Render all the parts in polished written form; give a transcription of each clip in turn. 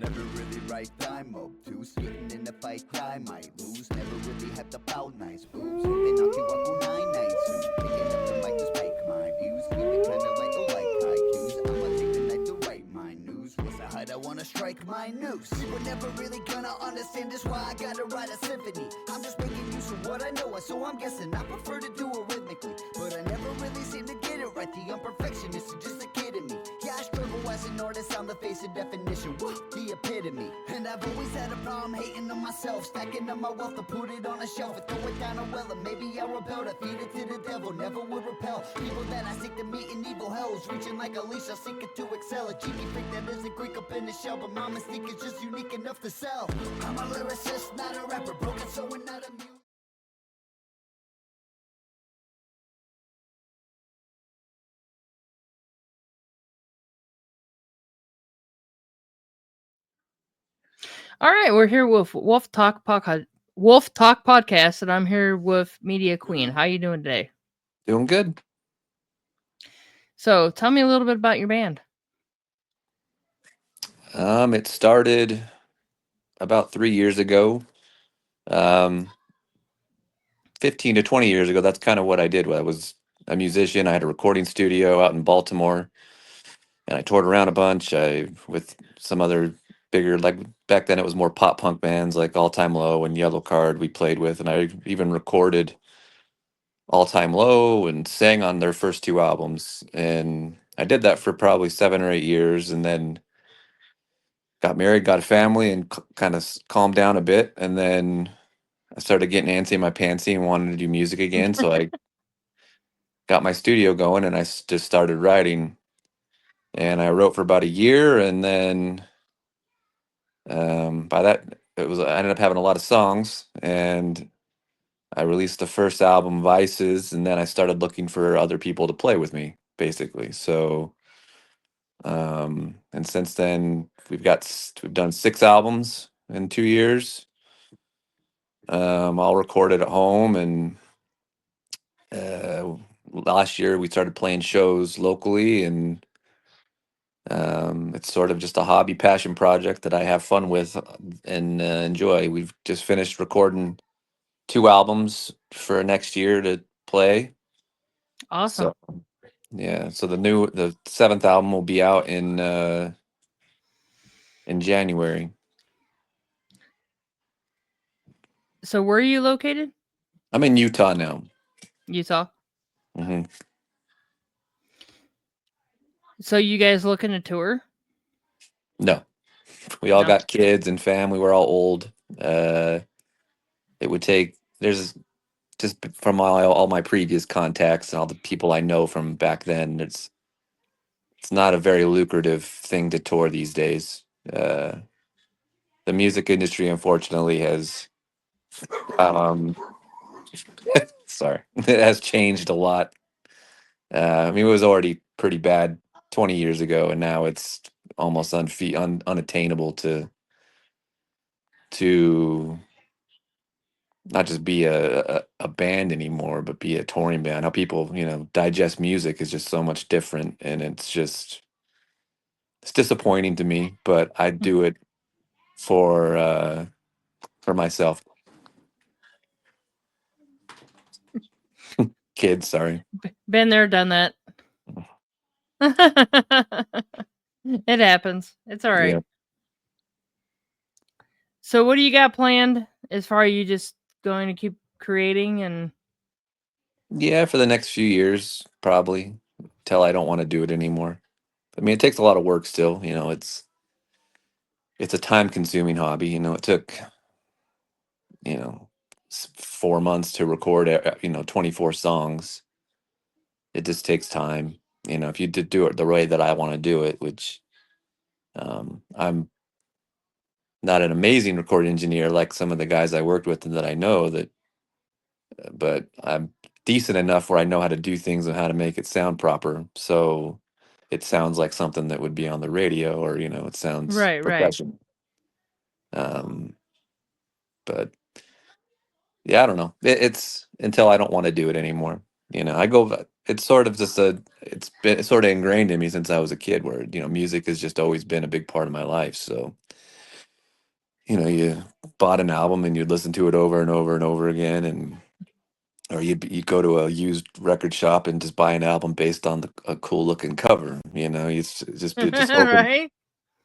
never really right time obtuse. Getting in the fight, I might lose. Never really had the bout nice boobs. Flipping out to Waku 992. Picking up the mic to spike my views. Keep it kinda like haikus. I'ma take the night to write my news. What's the height I wanna strike my noose? We're never really gonna understand this, why I gotta write a symphony. I'm just making use of what I know, so I'm guessing I prefer to do it rhythmically. But I never really seem to get it right. The imperfectionist is just a kid in me. Yeah, I struggle as an artist, I'm the face of definition, woo, the epitome. And I've always had a problem hating on myself, stacking up my wealth to put it on a shelf and throw it down a well. And maybe I rebel to feed it to the devil, never would repel people that I seek to meet in evil hells. Reaching like a leash, I seek it to excel. A cheeky freak that isn't Greek up in the shell, but my mystique is just unique enough to sell. I'm a lyricist, not a rapper, broken so we're not immune. All right, we're here with Wolf Talk Podcast, and I'm here with Media Queen. How you doing today? Doing good. So, tell me a little bit about your band. It started about 3 years ago. 15 to 20 years ago, that's kind of what I did. I was a musician. I had a recording studio out in Baltimore, and I toured around a bunch. With some other bigger, like back then it was more pop punk bands like All Time Low and Yellow Card we played with, and I even recorded All Time Low and sang on their first two albums. And I did that for probably 7 or 8 years, and then got married, got a family, and kind of calmed down a bit. And then I started getting antsy in my pantsy and wanted to do music again. So I got my studio going, and just started writing. And I wrote for about a year, and then by that I ended up having a lot of songs, and I released the first album, Vices, and then I started looking for other people to play with me, basically. So and since then we've done 6 albums in 2 years, all recorded at home. And uh, last year we started playing shows locally, and it's sort of just a hobby passion project that I have fun with and enjoy. We've just finished recording 2 albums for next year to play. Awesome. So yeah, so the seventh album will be out in January. So, where are you located? I'm in Utah now. Utah. hmm So, you guys looking to tour? No, we all No. got kids and family. We're all old. It would take there's just from all my previous contacts and all the people I know from back then. It's not a very lucrative thing to tour these days. Uh, the music industry, unfortunately, has um, sorry, it has changed a lot. I mean, it was already pretty bad 20 years ago, and now it's almost unattainable to not just be a band anymore, but be a touring band. How people, digest music is just so much different, and it's disappointing to me. But I do it for myself. Kids, sorry. Been there, done that. It happens. It's all Yeah, right. So, what do you got planned as far as you just going to keep creating and yeah. For the next few years, probably till I don't want to do it anymore. I mean, it takes a lot of work still. It's a time consuming hobby. It took, you know, 4 months to record, 24 songs. It just takes time. If you did do it the way that I want to do it, which I'm not an amazing recording engineer like some of the guys I worked with and that I know that, but I'm decent enough where I know how to do things and how to make it sound proper. So it sounds like something that would be on the radio, or, it sounds right. professional. Um, but yeah, I don't know. It's until I don't want to do it anymore. It's sort of it's been sort of ingrained in me since I was a kid, where music has just always been a big part of my life. So you bought an album and you'd listen to it over and over and over again, and or you go to a used record shop and just buy an album based on a cool looking cover. You just be just Right?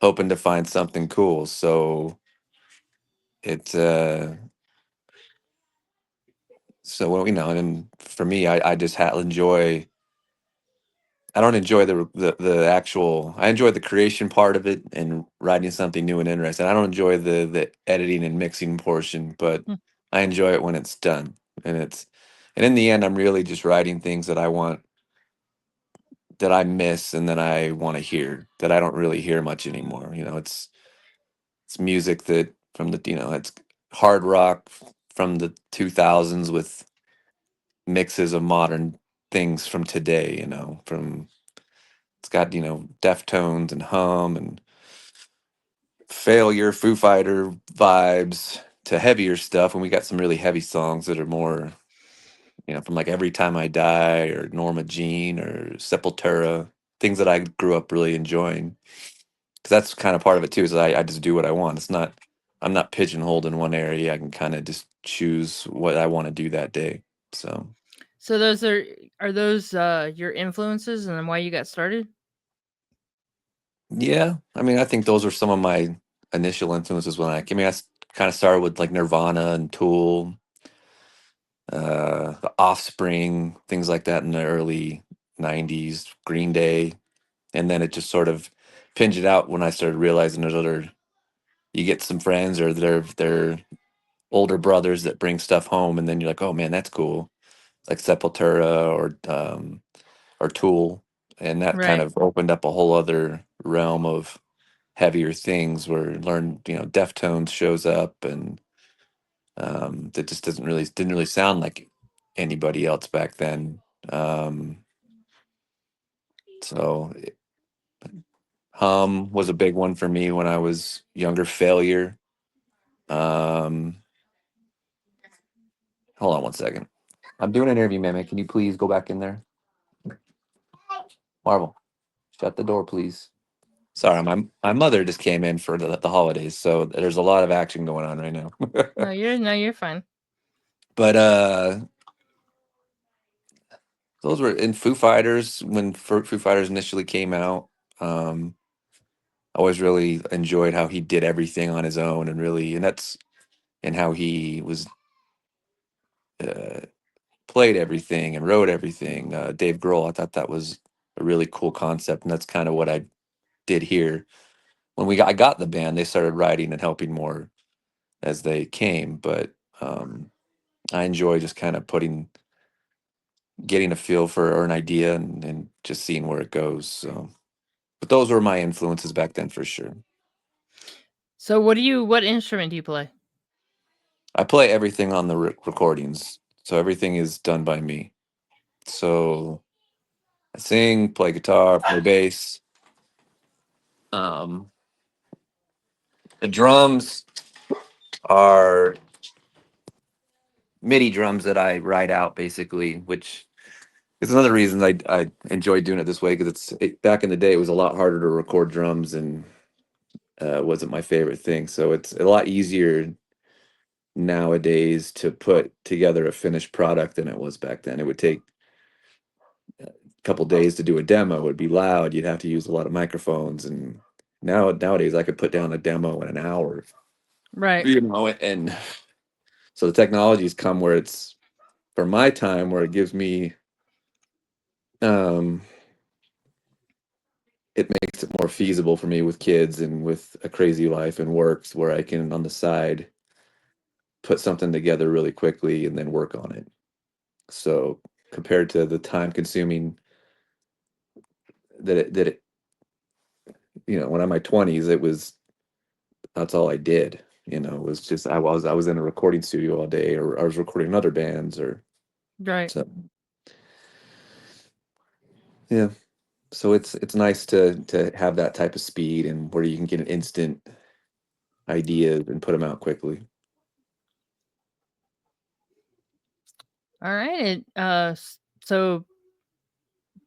hoping to find something cool. So it's so well, and for me, I just enjoy. I don't enjoy the actual. I enjoy the creation part of it and writing something new and interesting. I don't enjoy the editing and mixing portion, but Hmm. I enjoy it when it's done. And in the end, I'm really just writing things that I want, that I miss, and that I want to hear, that I don't really hear much anymore. It's music that from the it's hard rock from the 2000s with mixes of modern things from today. From It's got, Deftones and Hum and Failure, Foo Fighter vibes to heavier stuff. And we got some really heavy songs that are more, from like Every Time I Die or Norma Jean or Sepultura, things that I grew up really enjoying. Because that's kind of part of it too, is I just do what I want. I'm not pigeonholed in one area. I can kind of just choose what I want to do that day. So, So are those your influences and then why you got started? yeah, I mean, I think those are some of my initial influences I mean, kind of started with like Nirvana and Tool, the Offspring, things like that in the early '90s, Green Day, and then it just sort of pinned it out when I started realizing there's other. You get some friends or their older brothers that bring stuff home, and then you're like, oh man, that's cool, like Sepultura or Tool, and that kind Right. of opened up a whole other realm of heavier things where learn Deftones shows up, and that just didn't really sound like anybody else back then. um so Hum was a big one for me when I was younger. Failure. um Hold on one second. I'm doing an interview, man. Can you please go back in there? Marvel, shut the door, please. Sorry, my mother just came in for the holidays, so there's a lot of action going on right now. No, you're fine. But those were in Foo Fighters when Foo Fighters initially came out. I always really enjoyed how he did everything on his own, and how he was uh, played everything and wrote everything. Dave Grohl, I thought that was a really cool concept, and that's kind of what I did here. When I got the band, they started writing and helping more as they came, but um, I enjoy just kind of getting a feel for or an idea, and just seeing where it goes. So, but those were my influences back then for sure. So what instrument do you play? I play everything on the recordings, so everything is done by me. So I sing, play guitar, play bass. Um, the drums are MIDI drums that I write out basically, which is another reason I enjoy doing it this way, because back in the day it was a lot harder to record drums, and wasn't my favorite thing. So it's a lot easier nowadays to put together a finished product than it was back then. It would take couple days to do a demo. It would be loud. You'd have to use a lot of microphones, and nowadays I could put down a demo in an hour. Right. And so the technology's come where it's, for my time, where it gives me, um it makes it more feasible for me with kids and with a crazy life and works, where I can on the side put something together really quickly and then work on it. So compared to the time consuming that it when I'm in my 20s, it was, that's all I did. It was just I was in a recording studio all day, or I was recording other bands, or Right. so. Yeah. So it's nice to have that type of speed, and where you can get an instant ideas and put them out quickly. All right. So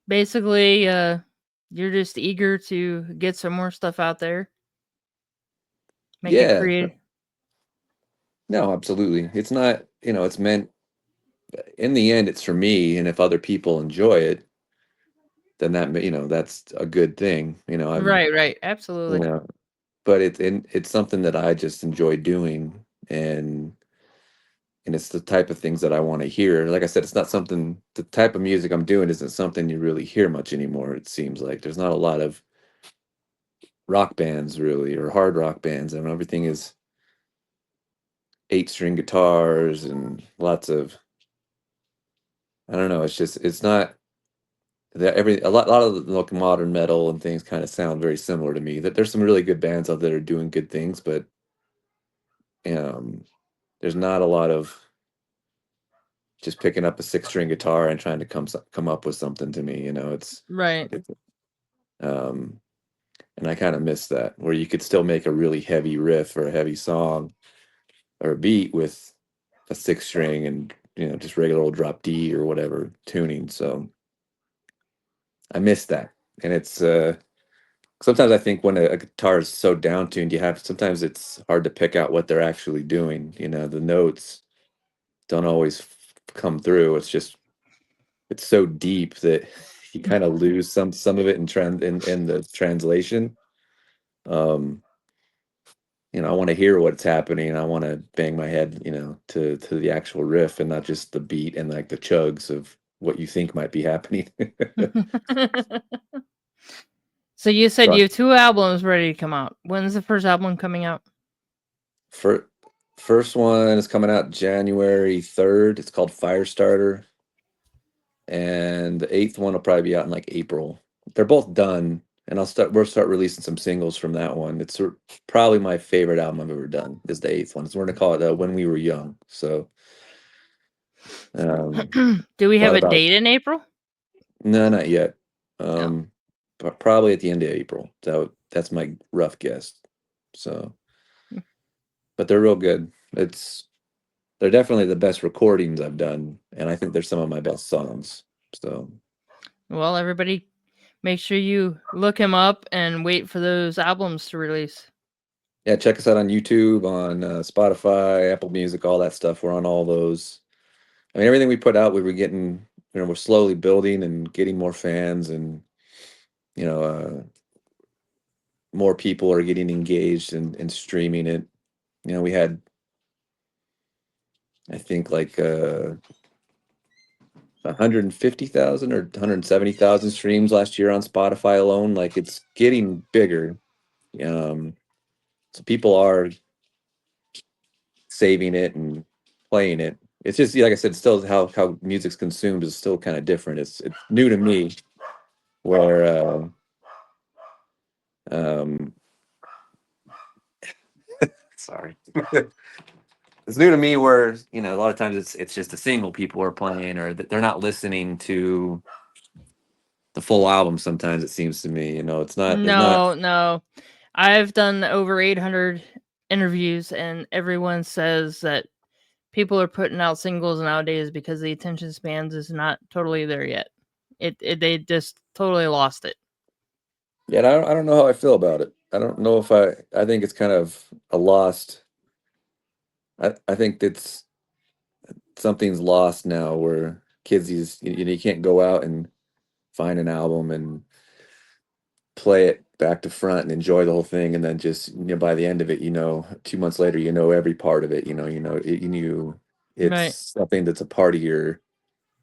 basically you're just eager to get some more stuff out there. Make it Yeah. creative. No, absolutely. It's not, it's meant in the end, it's for me. And if other people enjoy it, then that's a good thing. Right, You absolutely. know, but it's something that I just enjoy doing, and it's the type of things that I want to hear. Like I said, it's not something. The type of music I'm doing isn't something you really hear much anymore. It seems like there's not a lot of rock bands really, or hard rock bands. I mean, everything is 8-string guitars and lots of. I don't know. It's not that a lot of the like modern metal and things kind of sound very similar to me. That there's some really good bands out there that are doing good things, but um, there's not a lot of just picking up a 6-string guitar and trying to come up with something to me. Right. It's um, and I kind of miss that where you could still make a really heavy riff or a heavy song or a beat with a 6-string and just regular old drop D or whatever tuning. So I miss that, and it's sometimes I think when a guitar is so down tuned, sometimes it's hard to pick out what they're actually doing. The notes don't always come through. It's so deep that you kind of lose some of it in the translation. Um, I want to hear what's happening. I want to bang my head, to the actual riff and not just the beat and like the chugs of what you think might be happening. So you said So you have 2 albums ready to come out. When's the first album coming out? for first one is coming out January 3rd. It's called Firestarter. And the eighth one will probably be out in like April. They're both done, and we'll start releasing some singles from that one. It's probably my favorite album I've ever done. Is the eighth one. So we're gonna call it When We Were Young. So, um, Do we have thought a about date in April? no, not yet. No. But probably at the end of April. That's my rough guess. So, but they're real good. They're definitely the best recordings I've done, and I think they're some of my best songs. So. Well, everybody, make sure you look him up and wait for those albums to release. Yeah, check us out on YouTube, on Spotify, Apple Music, all that stuff. We're on all those. I mean, everything we put out, we were getting, we're slowly building and getting more fans, and you know, uh, more people are getting engaged and streaming it. We had, I think, like 150,000 or 170,000 streams last year on Spotify alone. Like it's getting bigger. Um, so people are saving it and playing it. It's just like I said, still how music's consumed is still kind of different. It's new to me where um sorry. It's new to me where, a lot of times it's just a single people are playing or that they're not listening to the full album sometimes it seems to me. It's not there's not No, no. I've done over 800 interviews, and everyone says that people are putting out singles nowadays because the attention spans is not totally there yet. They just totally lost it. yeah, I don't know how I feel about it. I don't know if I think it's kind of a lost I think it's something's lost now where kids you can't go out and find an album and play it back to front and enjoy the whole thing and then just by the end of it 2 months later every part of it it's Right. something that's a part of your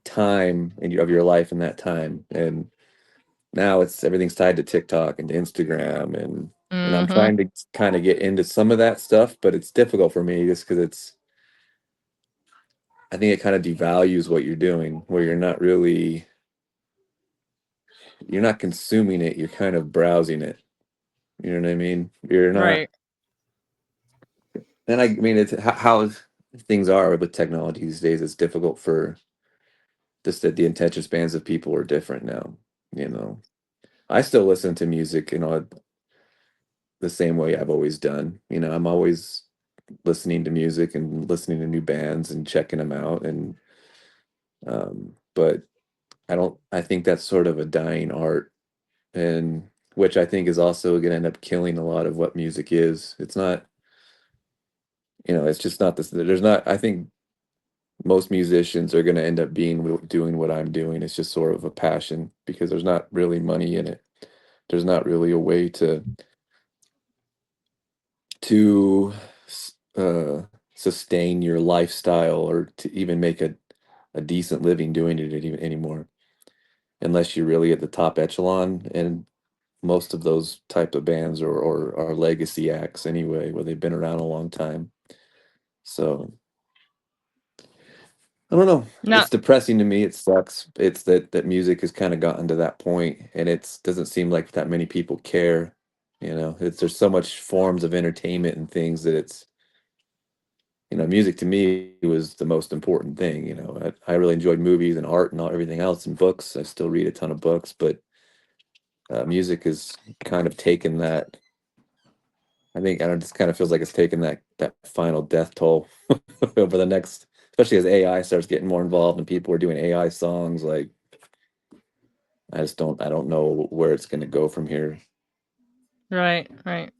time and of your life in that time, and now it's everything's tied to TikTok and to Instagram, and I'm Mhm. trying to kind of get into some of that stuff, but it's difficult for me just because I think it kind of devalues what you're doing where you're not consuming it, you're kind of browsing it. You know what I mean? You're not. Right. And I mean, it's how things are with technology these days. It's difficult for just that the attention spans of people are different now. You know, I still listen to music, the same way I've always done. I'm always listening to music and listening to new bands and checking them out. But I think that's sort of a dying art, and which I think is also going to end up killing a lot of what music is. It's not, it's just not this. There's not. I think most musicians are going to end up doing what I'm doing. It's just sort of a passion because there's not really money in it. There's not really a way to sustain your lifestyle or to even make a decent living doing it anymore, unless you're really at the top echelon. And most of those type of bands are legacy acts anyway, where they've been around a long time. So I don't know. No, It's depressing to me. It sucks. It's that music has kind of gotten to that point, and it doesn't seem like that many people care. There's so much forms of entertainment and things that music to me was the most important thing. I really enjoyed movies and art and everything else and books. I still read a ton of books, but music has kind of taken that. I think, it just kind of feels like it's taken that final death toll over the next, especially as AI starts getting more involved and people are doing AI songs. Like, I don't know where it's going to go from here. right.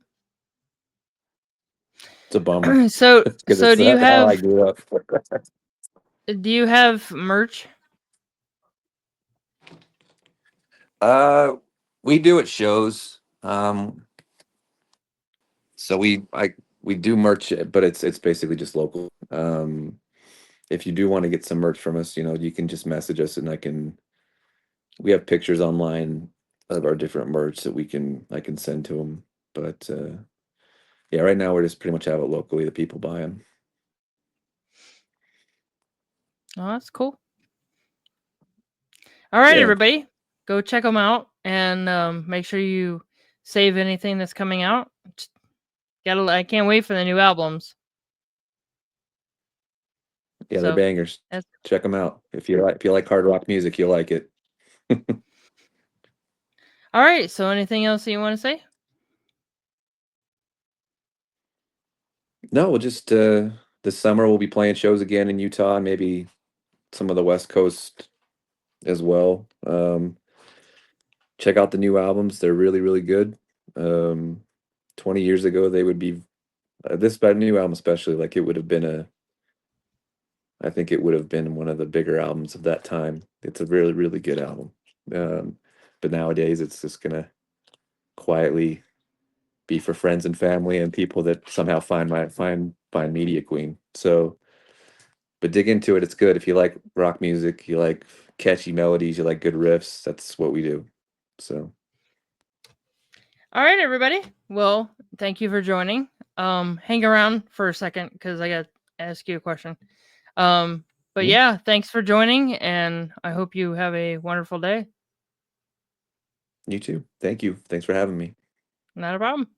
It's a bummer So because it's do you how I have grew up. merch? uh, we do at shows. So we do merch, but it's basically just local. If you do want to get some merch from us, you can just message us and we have pictures online of our different merch that I can send to them. But yeah, right now we're just pretty much have it locally that people buy them. Oh, that's cool. All right, Yeah, everybody, go check them out and make sure you save anything that's coming out. I can't wait for the new albums. yeah, they're So bangers. that's Check them out. If you like hard rock music, you'll like it. all right. So anything else that you want to say? No, we'll just this summer we'll be playing shows again in Utah and maybe some of the West Coast as well. Check out the new albums; they're really, really good. 20 years ago, they would be this new album especially. Like it would have been I think it would have been one of the bigger albums of that time. It's a really, really good album. Um, but nowadays, it's just gonna quietly be for friends and family and people that somehow find Media Queen. So, but dig into it. It's good if you like rock music, you like catchy melodies, you like good riffs. That's what we do. So, All right, everybody. Well, thank you for joining. Hang around for a second because I got to ask you a question. But mhm. yeah, thanks for joining, and I hope you have a wonderful day. You too. Thank you. Thanks for having me. Not a problem.